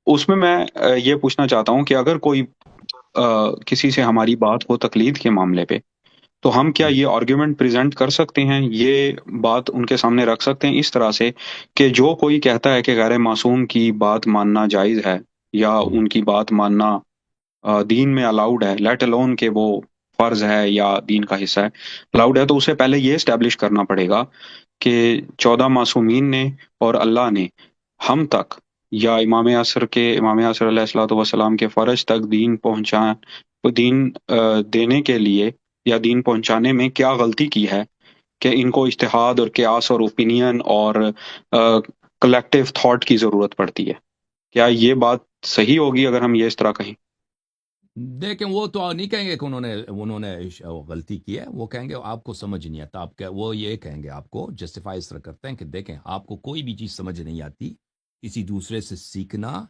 اس میں یہ پوچھنا چاہتا ہوں کہ اگر کوئی کسی سے ہماری بات ہو تقلید کے معاملے پہ، تو ہم کیا یہ آرگیومنٹ پریزنٹ کر سکتے ہیں، یہ بات ان کے سامنے رکھ سکتے ہیں اس طرح سے کہ جو کوئی کہتا ہے کہ غیر معصوم کی بات ماننا جائز ہے یا ان کی بات ماننا دین میں الاؤڈ ہے، لیٹ الون کہ وہ فرض ہے یا دین کا حصہ ہے، الاؤڈ ہے، تو اسے پہلے یہ اسٹیبلش کرنا پڑے گا کہ 14 معصومین نے اور اللہ نے ہم تک یا امام عصر علیہ الصلوۃ والسلام کے فرج تک دین دینے کے لیے یا دین پہنچانے میں کیا غلطی کی ہے کہ ان کو اجتہاد اور قیاس اور اوپینین اور کلیکٹیو تھاٹ کی ضرورت پڑتی ہے۔ کیا یہ بات صحیح ہوگی اگر ہم یہ اس طرح کہیں؟ دیکھیں وہ تو نہیں کہیں گے کہ انہوں نے غلطی کی ہے، وہ کہیں گے آپ کو سمجھ نہیں آتا، وہ یہ کہیں گے آپ کو جسٹیفائی اس طرح کرتے ہیں کہ دیکھیں آپ کو کوئی بھی چیز سمجھ نہیں آتی، کسی دوسرے سے سیکھنا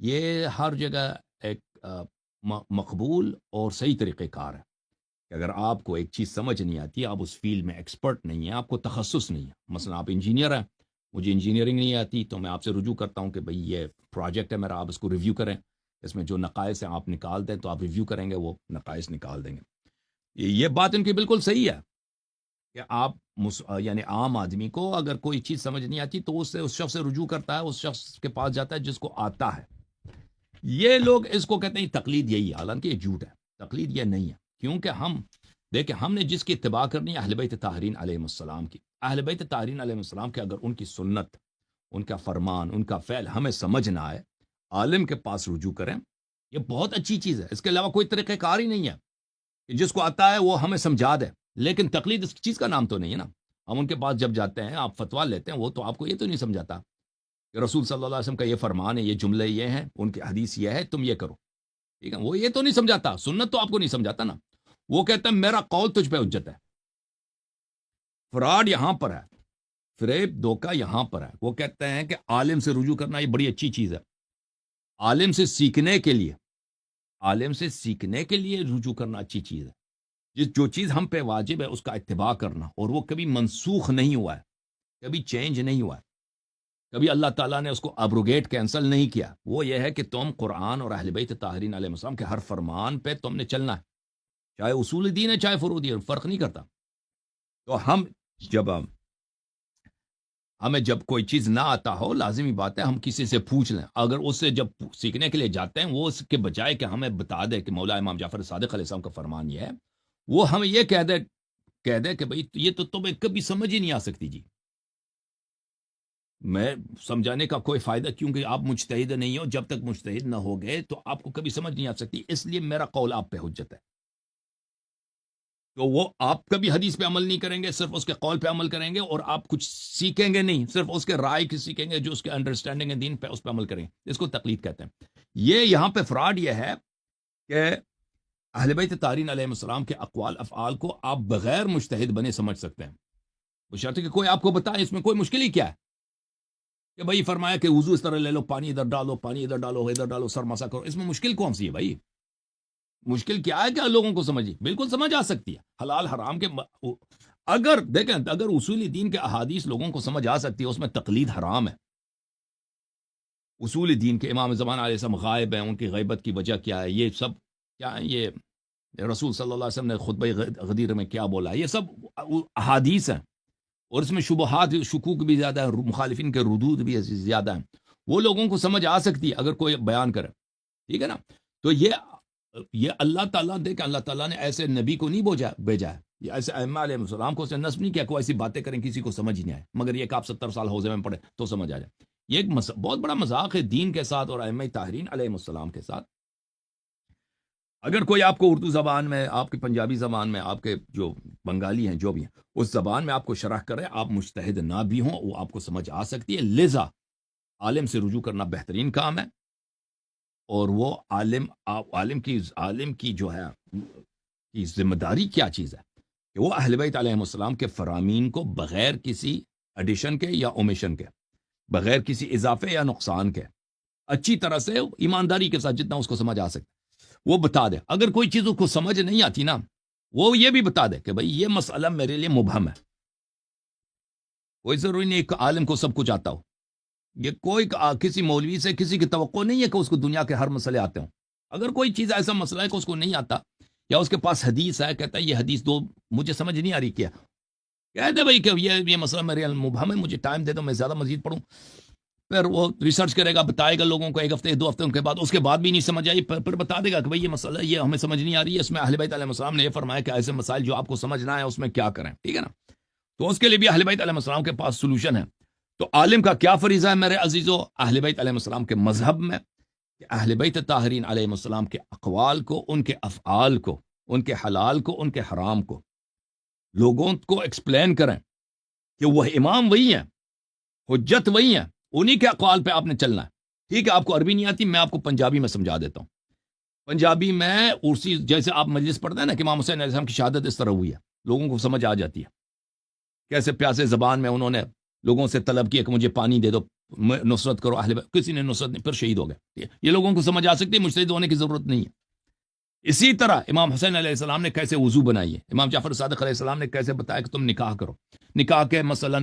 یہ ہر جگہ ایک مقبول اور صحیح طریقہ کار ہے کہ اگر آپ کو ایک چیز سمجھ نہیں آتی، آپ اس فیلڈ میں ایکسپرٹ نہیں ہیں، آپ کو تخصص نہیں ہے، مثلا آپ انجینئر ہیں، مجھے انجینئرنگ نہیں آتی تو میں آپ سے رجوع کرتا ہوں کہ بھئی یہ پروجیکٹ ہے میرا، آپ اس کو ریویو کریں، اس میں جو نقائص ہیں آپ نکال دیں، تو آپ ریویو کریں گے، وہ نقائص نکال دیں گے۔ یہ بات ان کی بالکل صحیح ہے کہ آپ یعنی عام آدمی کو اگر کوئی چیز سمجھ نہیں آتی تو اس شخص سے رجوع کرتا ہے، اس شخص کے پاس جاتا ہے جس کو آتا ہے۔ یہ لوگ اس کو کہتے ہیں تقلید، یہی ہے، حالانکہ یہ جھوٹ ہے، تقلید یہ نہیں ہے، کیونکہ دیکھیں ہم نے جس کی اتباع کرنی ہے اہل بیت طاہرین علیہ السلام کی، اہل بیت طاہرین علیہ السلام کے اگر ان کی سنت، ان کا فرمان، ان کا فعل ہمیں سمجھ نہ آئے، عالم کے پاس رجوع کریں، یہ بہت اچھی چیز ہے، اس کے علاوہ کوئی طریقہ کار ہی نہیں ہے کہ جس کو آتا ہے وہ ہمیں سمجھا دے، لیکن تقلید اس چیز کا نام تو نہیں ہے نا۔ ہم ان کے پاس جب جاتے ہیں، آپ فتویٰ لیتے ہیں، وہ تو آپ کو یہ تو نہیں سمجھاتا کہ رسول صلی اللہ علیہ وسلم کا یہ فرمان ہے، یہ جملے یہ ہیں، ان کی حدیث یہ ہے، تم یہ کرو، ٹھیک ہے، وہ یہ تو نہیں سمجھاتا، سنت تو آپ کو نہیں سمجھاتا نا۔ وہ کہتا ہے میرا قول تجھ پہ حجت ہے۔ فراڈ یہاں پر ہے، فریب دھوکہ یہاں پر ہے۔ وہ کہتے ہیں کہ عالم سے رجوع کرنا یہ بڑی اچھی چیز ہے، عالم سے سیکھنے کے لیے، عالم سے سیکھنے کے لیے رجوع کرنا اچھی چیز ہے۔ جو چیز ہم پہ واجب ہے اس کا اتباع کرنا، اور وہ کبھی منسوخ نہیں ہوا ہے، کبھی چینج نہیں ہوا ہے، کبھی اللہ تعالیٰ نے اس کو ابروگیٹ کینسل نہیں کیا، وہ یہ ہے کہ تم قرآن اور اہل بیت طاہرین علیہ السلام کے ہر فرمان پہ تم نے چلنا ہے، چاہے اصول دین ہے چاہے فروع دین، فرق نہیں کرتا۔ تو ہمیں جب کوئی چیز نہ آتا ہو، لازمی بات ہے ہم کسی سے پوچھ لیں، اگر اس سے جب سیکھنے کے لیے جاتے ہیں، وہ اس کے بجائے کہ ہمیں بتا دے کہ مولا امام جعفر صادق علیہ السلام کا فرمان یہ ہے، وہ ہمیں یہ کہہ دے کہ بھئی یہ تو تمہیں کبھی سمجھ ہی نہیں آ سکتی جی، میں سمجھانے کا کوئی فائدہ، کیونکہ آپ مجتہد نہیں ہو، جب تک مجتہد نہ ہو گئے تو آپ کو کبھی سمجھ نہیں آ سکتی، اس لیے میرا قول آپ پہ حجت ہے۔ تو وہ آپ کبھی حدیث پہ عمل نہیں کریں گے، صرف اس کے قول پہ عمل کریں گے، اور آپ کچھ سیکھیں گے نہیں، صرف اس کے رائے کی سیکھیں گے، جو اس کے انڈرسٹینڈنگ ہے دین پہ، اس پہ عمل کریں گے، اس کو تقلید کہتے ہیں۔ یہ یہاں پہ فراڈ یہ ہے کہ اہل بیت طاہرین علیہ السلام کے اقوال افعال کو آپ بغیر مجتہد بنے سمجھ سکتے ہیں، بشرطے کہ کوئی آپ کو بتائے، اس میں کوئی مشکل ہی کیا ہے کہ بھائی فرمایا کہ وضو اس طرح لے لو، پانی ادھر ڈالو، پانی ادھر ڈالو، ادھر ڈالو، سر مسا کرو، اس میں مشکل کون سی ہے بھائی؟ مشکل کیا ہے کہ لوگوں کو سمجھی، بالکل سمجھ آ سکتی ہے، حلال حرام کے اگر دیکھیں، اگر اصول دین کے احادیث لوگوں کو سمجھ آ سکتی ہے، اس میں تقلید حرام ہے۔ اصول دین کے امام زمان علیہ السلام غائب ہیں، ان کی غیبت کی وجہ کیا ہے، یہ سب کیا ہے، یہ رسول صلی اللہ علیہ وسلم نے خطبہ غدیر میں کیا بولا ہے، یہ سب احادیث ہیں، اور اس میں شبہات شکوک بھی زیادہ ہیں، مخالفین کے ردود بھی زیادہ ہیں، وہ لوگوں کو سمجھ آ سکتی ہے اگر کوئی بیان کرے، ٹھیک ہے نا۔ تو یہ اللہ تعالیٰ دیکھ، اللہ تعالیٰ نے ایسے نبی کو نہیں بھیجا ہے، یہ ایسے ائمہ علیہ السلام کو اسے نصب نہیں کیا، کوئی ایسی باتیں کریں کسی کو سمجھ ہی نہیں آئے، مگر یہ کہ آپ 70 سال حوزے میں پڑھے تو سمجھ آ جائے۔ یہ ایک بہت بڑا مذاق ہے دین کے ساتھ اور ائمہ طاہرین علیہ السلام کے ساتھ۔ اگر کوئی آپ کو اردو زبان میں، آپ کی پنجابی زبان میں، آپ کے جو بنگالی ہیں جو بھی ہیں، اس زبان میں آپ کو شرح کرے، آپ مجتہد نہ بھی ہوں، وہ آپ کو سمجھ آ سکتی ہے، لذا عالم سے رجوع کرنا بہترین کام ہے، اور وہ عالم کی جو ہے کی ذمہ داری کیا چیز ہے کہ وہ اہل بیت علیہ السلام کے فرامین کو بغیر کسی ایڈیشن کے یا اومیشن کے، بغیر کسی اضافے یا نقصان کے، اچھی طرح سے ایمانداری کے ساتھ جتنا اس کو سمجھ آ سکے وہ بتا دے۔ اگر کوئی چیز اس کو سمجھ نہیں آتی نا، وہ یہ بھی بتا دے کہ بھئی یہ مسئلہ میرے لیے مبہم ہے۔ کوئی ضروری نہیں کہ عالم کو سب کچھ آتا ہو، یہ کوئی کسی مولوی سے کسی کی توقع نہیں ہے کہ اس کو دنیا کے ہر مسئلے آتے ہوں. اگر کوئی چیز ایسا مسئلہ ہے کہ اس کو نہیں آتا یا اس کے پاس حدیث ہے، کہتا ہے یہ حدیث دو مجھے سمجھ نہیں آ رہی، کیا کہتے بھائی کہ یہ مسئلہ میرے مبہم ہے، مجھے ٹائم دے دو، میں زیادہ مزید پڑھوں. پھر وہ ریسرچ کرے گا، بتائے گا لوگوں کو، ایک ہفتے 2 ہفتے کے بعد، اس کے بعد بھی نہیں سمجھ آئی، پھر بتا دے گا کہ بھائی یہ مسئلہ یہ ہمیں سمجھ نہیں آ رہی ہے، اس میں اہل بیت علیہ السلام نے یہ فرمایا کہ ایسے مسائل جو آپ کو سمجھنا ہے اس میں کیا کریں. ٹھیک ہے نا؟ تو اس کے لیے بھی اہل بیت علیہ السلام کے پاس سولوشن ہے. تو عالم کا کیا فریضہ ہے میرے عزیزو اہل بیت علیہ السلام کے مذہب میں؟ کہ اہل بیت طاہرین علیہ السلام کے اقوال کو، ان کے افعال کو، ان کے حلال کو، ان کے حرام کو لوگوں کو ایکسپلین کریں کہ وہ امام وہی ہیں، حجت وہی ہیں، انہی کے اقوال پہ آپ نے چلنا ہے. ٹھیک ہے، آپ کو عربی نہیں آتی، میں آپ کو پنجابی میں سمجھا دیتا ہوں. پنجابی میں اسی جیسے آپ مجلس پڑھتے ہیں نا کہ امام حسین علیہ السلام کی شہادت اس طرح ہوئی ہے، لوگوں کو سمجھ آ جاتی ہے. کیسے پیاسے زبان میں انہوں نے لوگوں سے طلب کیا کہ مجھے پانی دے دو، نصرت کرو اہل بیت، کسی نے نصرت نہیں، پھر شہید ہو گئے. یہ لوگوں کو سمجھ آ سکتی ہے، مجتہد ہونے کی ضرورت نہیں ہے. اسی طرح امام حسین علیہ السلام نے کیسے وضو بنائی ہے، امام جعفر صادق علیہ السلام نے کیسے بتایا کہ تم نکاح کرو، نکاح کے مثلا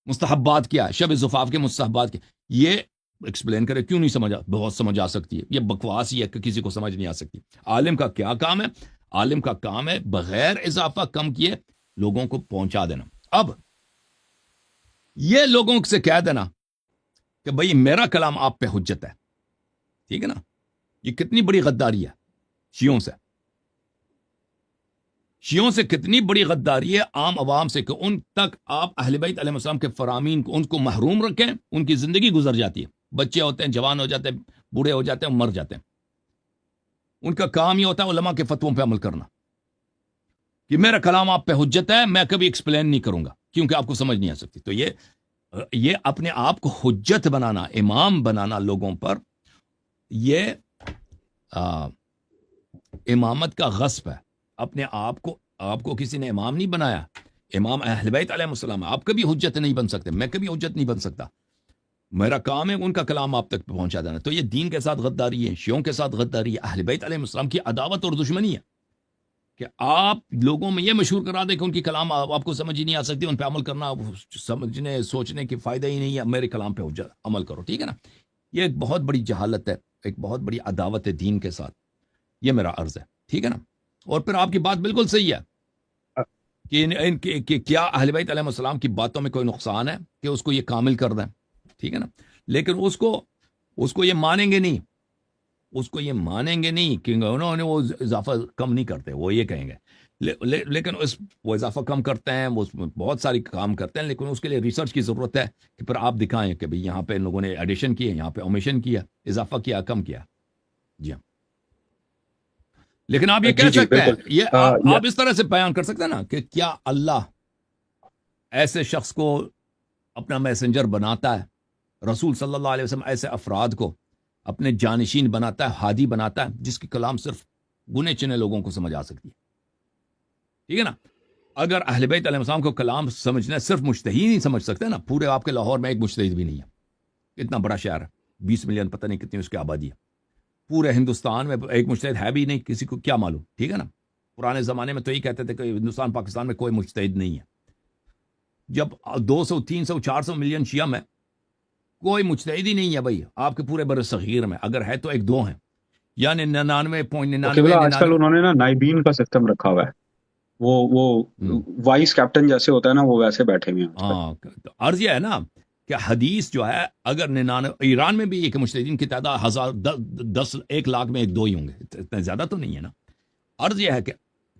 مستحبات کیا، شب زفاف کے مستحبات کیا، یہ ایکسپلین کرے. کیوں نہیں سمجھ بہت سمجھ آ سکتی ہے، یہ بکواس ہی ہے کہ کسی کو سمجھ نہیں آ سکتی. عالم کا کیا کام ہے؟ عالم کا کام ہے بغیر اضافہ کم کیے لوگوں کو پہنچا دینا. اب یہ لوگوں سے کہہ دینا کہ بھئی میرا کلام آپ پہ حجت ہے، ٹھیک ہے نا، یہ کتنی بڑی غداری ہے شیعوں سے. شیعوں سے کتنی بڑی غداری ہے عام عوام سے کہ ان تک آپ اہل بیت علیہ السلام کے فرامین کو، ان کو محروم رکھیں. ان کی زندگی گزر جاتی ہے، بچے ہوتے ہیں، جوان ہو جاتے ہیں، بوڑھے ہو جاتے ہیں، مر جاتے ہیں. ان کا کام یہ ہوتا ہے علماء کے فتووں پہ عمل کرنا کہ میرا کلام آپ پہ حجت ہے، میں کبھی ایکسپلین نہیں کروں گا کیونکہ آپ کو سمجھ نہیں آ سکتی. تو یہ اپنے آپ کو حجت بنانا، امام بنانا لوگوں پر، یہ امامت کا غصب ہے. اپنے آپ کو کسی نے امام نہیں بنایا، امام اہل بیت علیہ السلام. آپ کبھی حجت نہیں بن سکتے، میں کبھی حجت نہیں بن سکتا. میرا کام ہے ان کا کلام آپ تک پہنچا دینا. تو یہ دین کے ساتھ غداری ہے، شیعوں کے ساتھ غداری ہے، اہل بیت علیہ السلام کی عداوت اور دشمنی ہے کہ آپ لوگوں میں یہ مشہور کرا دیں کہ ان کی کلام آپ کو سمجھ ہی نہیں آ سکتی، ان پہ عمل کرنا سمجھنے سوچنے کی فائدہ ہی نہیں ہے، میرے کلام پہ عمل کرو. ٹھیک ہے نا؟ یہ ایک بہت بڑی جہالت ہے، ایک بہت بڑی عداوت ہے دین کے ساتھ. یہ میرا عرض ہے، ٹھیک ہے نا؟ اور پھر آپ کی بات بالکل صحیح ہے کہ کیا اہل بیت علیہ السلام کی باتوں میں کوئی نقصان ہے کہ اس کو یہ کامل کر دیں، ٹھیک ہے نا؟ لیکن اس کو یہ مانیں گے نہیں، اس کو یہ مانیں گے نہیں کہ انہوں نے وہ اضافہ کم نہیں کرتے. وہ یہ کہیں گے لیکن وہ اضافہ کم کرتے ہیں، وہ بہت ساری کام کرتے ہیں، لیکن اس کے لیے ریسرچ کی ضرورت ہے کہ پھر آپ دکھائیں کہ بھئی یہاں پہ لوگوں نے ایڈیشن کی ہے، یہاں پہ اومیشن کیا، اضافہ کیا، کم کیا. جی ہاں. لیکن آپ یہ کہہ جی سکتے ہیں، بالکل. یہ آپ اس طرح سے بیان کر سکتے ہیں نا کہ کیا اللہ ایسے شخص کو اپنا میسنجر بناتا ہے، رسول صلی اللہ علیہ وسلم ایسے افراد کو اپنے جانشین بناتا ہے، ہادی بناتا ہے، جس کی کلام صرف گنے چنے لوگوں کو سمجھ آ سکتی ہے. ٹھیک ہے نا؟ اگر اہل بیت علیہ السلام کو کلام سمجھنا صرف مجتہد نہیں سمجھ سکتے نا، پورے آپ کے لاہور میں ایک مجتہد بھی نہیں ہے، اتنا بڑا شہر ہے، 20 ملین پتہ نہیں کتنی اس کی آبادی ہے، پورے ہندوستان میں ایک مجتہد ہے بھی نہیں، کسی کو کیا معلوم. ٹھیک ہے نا؟ پرانے زمانے میں تو یہ کہتے تھے کہ ہندوستان پاکستان میں کوئی مجتہد نہیں ہے. جب 200 300 400 ملین شیعہ میں کوئی مجتہد ہی نہیں ہے بھائی آپ کے پورے بر صغیر میں، اگر ہے تو 1-2 ہیں، یعنی 99.99 آج کل انہوں نے نا نائبین کا سسٹم رکھا ہوا ہے، وہ وائس کیپٹن جیسے ہوتا ہے نا، وہ ویسے بیٹھے ہوئے ہیں آج کل. ہاں. عرض یہ ہے نا کہ حدیث جو ہے اگر 99، ایران میں بھی یہ کہ مجتہدین کی تعداد 1 لاکھ میں 1-2 ہی ہوں گے، اتنا زیادہ تو نہیں ہے نا. عرض یہ ہے کہ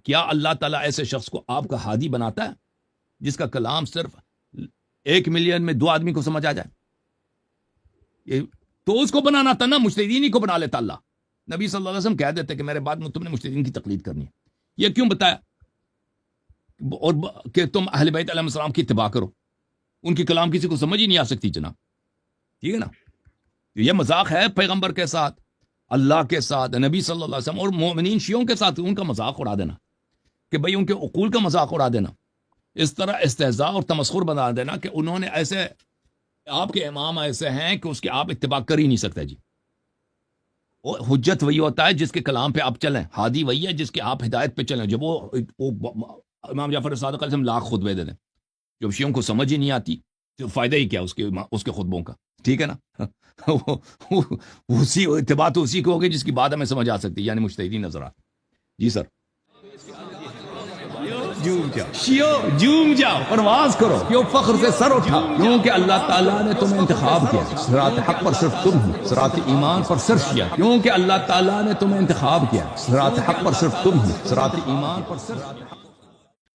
کیا اللہ تعالیٰ ایسے شخص کو آپ کا ہادی بناتا ہے جس کا کلام صرف 1 ملین میں 2 آدمی کو سمجھ آ جائے؟ تو اس کو بنانا تھا نا، مجتہدین ہی کو بنا لیتا اللہ. نبی صلی اللہ علیہ وسلم کہہ دیتے کہ میرے بعد میں تم نے مجتہدین کی تقلید کرنی ہے. یہ کیوں بتایا؟ اور کہ تم اہل بیت علیہ السلام کی اتباع کرو، ان کی کلام کسی کو سمجھ ہی نہیں آ سکتی جناب. ٹھیک ہے نا؟ یہ مذاق ہے پیغمبر کے ساتھ، اللہ کے ساتھ، نبی صلی اللہ علیہ وسلم اور مومنین شیعوں کے ساتھ ان کا مذاق اڑا دینا کہ بھئی ان کے عقول کا مذاق اڑا دینا، اس طرح استہزاء اور تمسخر بنا دینا کہ انہوں نے ایسے، آپ کے امام ایسے ہیں کہ اس کی آپ اتباع کر ہی نہیں سکتے. جی وہ حجت وہی ہوتا ہے جس کے کلام پہ آپ چلیں، ہادی وہی ہے جس کے آپ ہدایت پہ چلیں. جب وہ امام جعفر صادق علیہ السلام لاکھ خطبے دے دیں، جب شیعوں کو سمجھ ہی نہیں آتی تو فائدہ ہی کیا اس کے خطبوں کا. ٹھیک ہے نا؟ اسی اتباع تو اسی کو ہوگی جس کی بات ہمیں سمجھ آ سکتی ہے، یعنی مجتہدین نظرات. جی سر. جھوم جاؤ، پرواز کرو، کیوں فخر سے سر اٹھا، کیونکہ اللہ تعالیٰ نے تمہیں انتخاب کیا. صراط حق پر صرف تم ہو، صراط ایمان پر صرف کیا، کیونکہ اللہ تعالیٰ نے تمہیں انتخاب کیا. صراط حق پر صرف تم ہو، صراط ایمان پر صرف